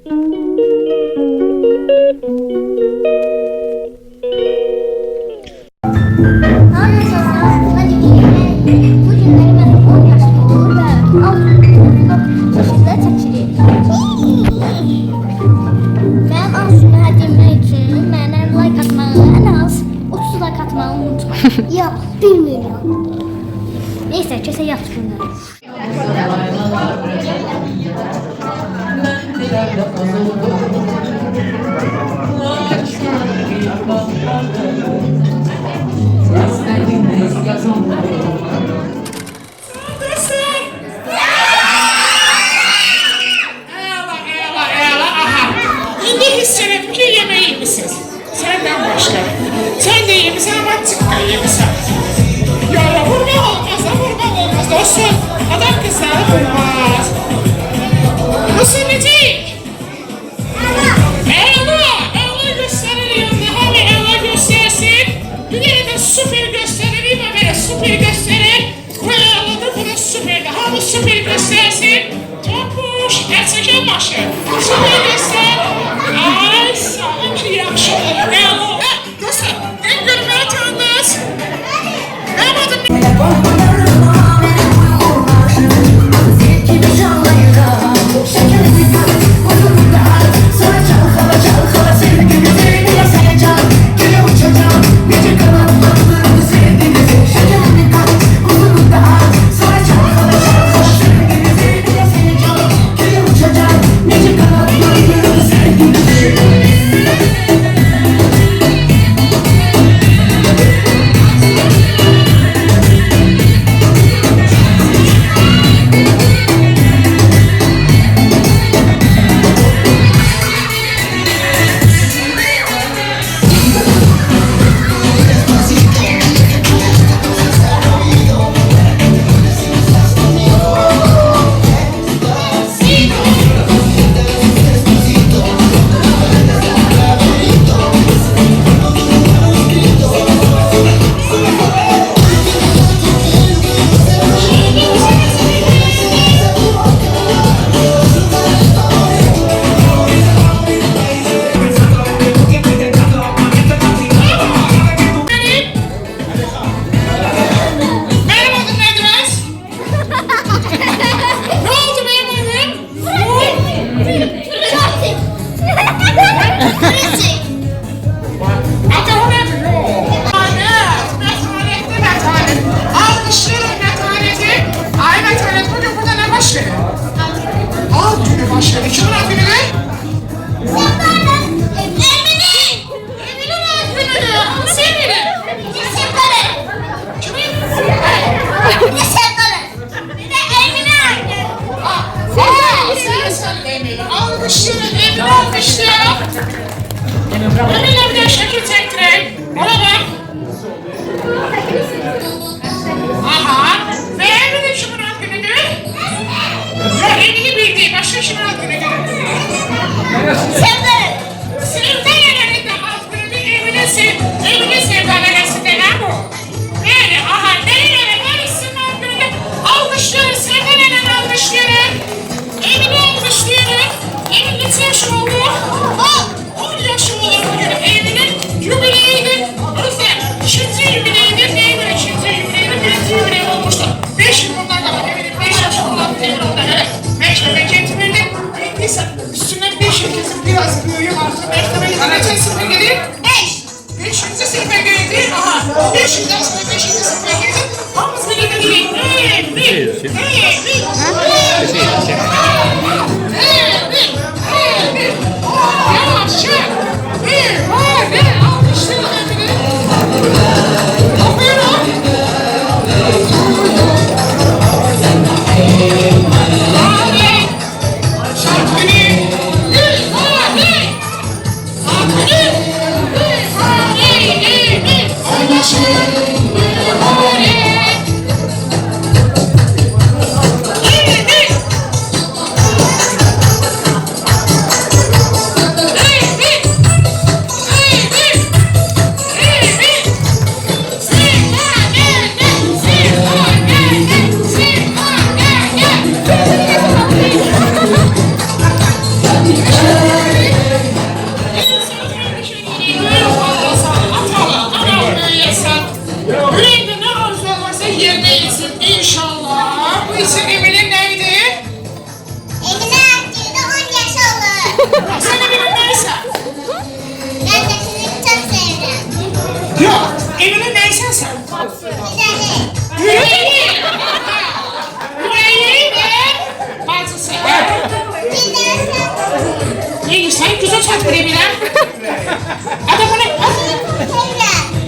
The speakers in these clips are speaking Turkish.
Yok, bilmiyorum. Neyse, kese yaptık bunları. Şimdi hissedip ki yemeği misiniz? Senden başka. Sen de iyi misin ama çık da iyi misin? Ya vurma olmaz dostum. Adam kızları vurmaz. Bu sünnetlik. Ela gösterir yanında. Hani Ela göstersin. Bir yere de süper gösterir. Böyle süper gösterir. Ve Ela da böyle süper. Hani süper göstersin. Topuş. Gerçek en başı. Süper göster. Ay sana bir yakşı olur. Ela. Dostum. En görmeye tanıdınız. Başladı. Kimin adını ne? Emin'in adını ne? Senin'in. Kimin? Sen Emin'i. Almışsın. Emin almıştı. Emin'e bir de şekil çektireyim. Ona bak. Aha. Ve Emin'in kimin adını ne? Ya Emin'i bildiği başka kimin adını ne? Sevdalarında adını Emin'in sevdalarında ne bu? Yani aha nereye neresin adını almışları sevdalarının almışları Emin'i almışları Emin kaç yaş oldu? 10 yaş olur bugün Emin'in jubileydi. O yüzden ikinci jubileydi Emin'in ikinci jubileydi birinci jubileyi olmuştu. 5 yıl bundan kadar Emin'in 5 yaş olan Emin oldu hele. 5 memleketi bildim. Neyse üstüne 5 yıl kesin biraz büyüğüm artık. Beklemeyi kaçıncı sınıfa geldi? 5. 5. sınıfa geldi. Aha 5 yıldan sonra 5. sınıfa geldi. Hamız birlikte değil. Gözünü çatmır Emin'e. Adamını...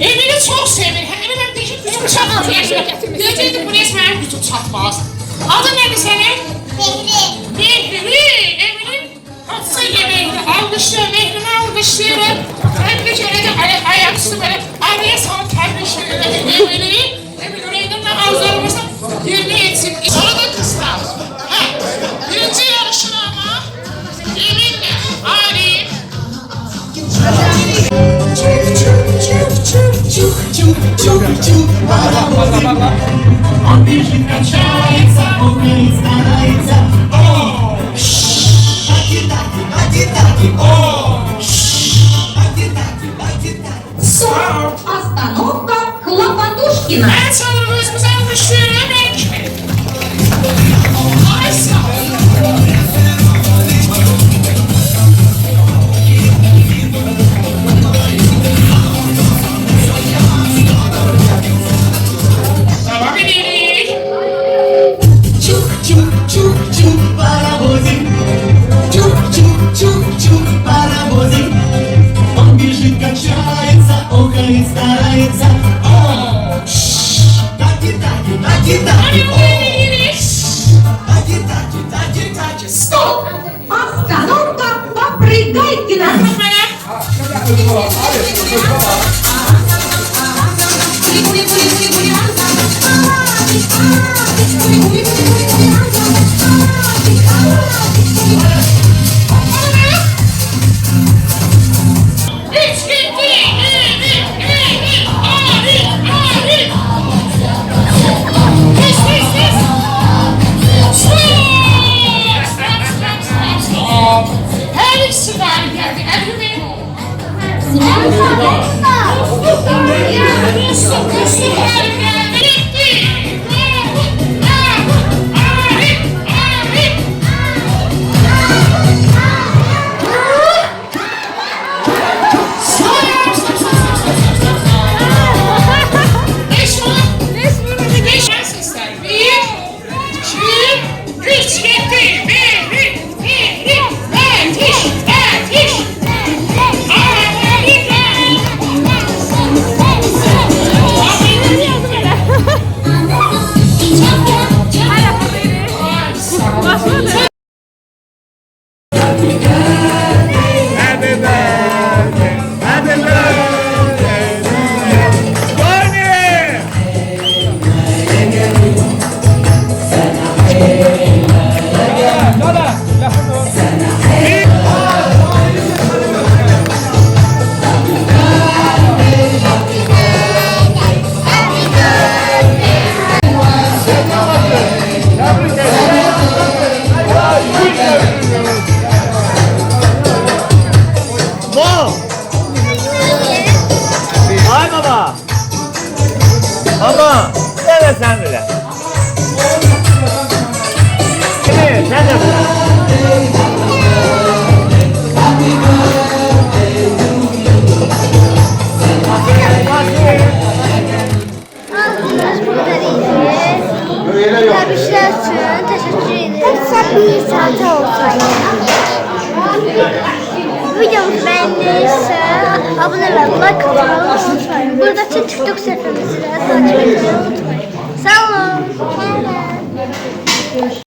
Emin'i çok sevir. Emin'e bir gücüm çatmıyor. Gözüydü bu resmen gücüm çatmaz. Adın neydi senin? Mehri. Emin'in hatsı yemeğini almışlar. Mehri'ni almışlar. Tebrik ederim. Ayaküstü böyle araya sana tebrik ederim. Emin orayından ağızlarımızda yerini etsin. Sana da kızlar. Birinci yarışın ama Emin'le Arif. Остановка Хлопотушкина. Ben sanırım özümüze almışıyorum. Ay sağ ol. Devam edelim. Чук-чук-чук-чук паровозик, чук-чук-чук-чук паровозик. Он бежит, качается, охает, старается. Таки-таки, таки-таки, таки-таки, таки-таки, стоп! Остановка Попрыгайкина. Üç, iki, Arif, Arif. Pis. Stop. Her ikisi galip geldi. Emin. Kustu galip geldi. Bitti. Arif. Ay baba. Baba. Evet sen bile. Evet sen de bile. Tebrikler için teşekkür ederim. Sen bir saate olsaydı. Videomuzu beğendiyseniz abone ve like atmayı unutmayın. Buradaki TikTok sayfamızı da takip etmeyi unutmayın. Sağ olun.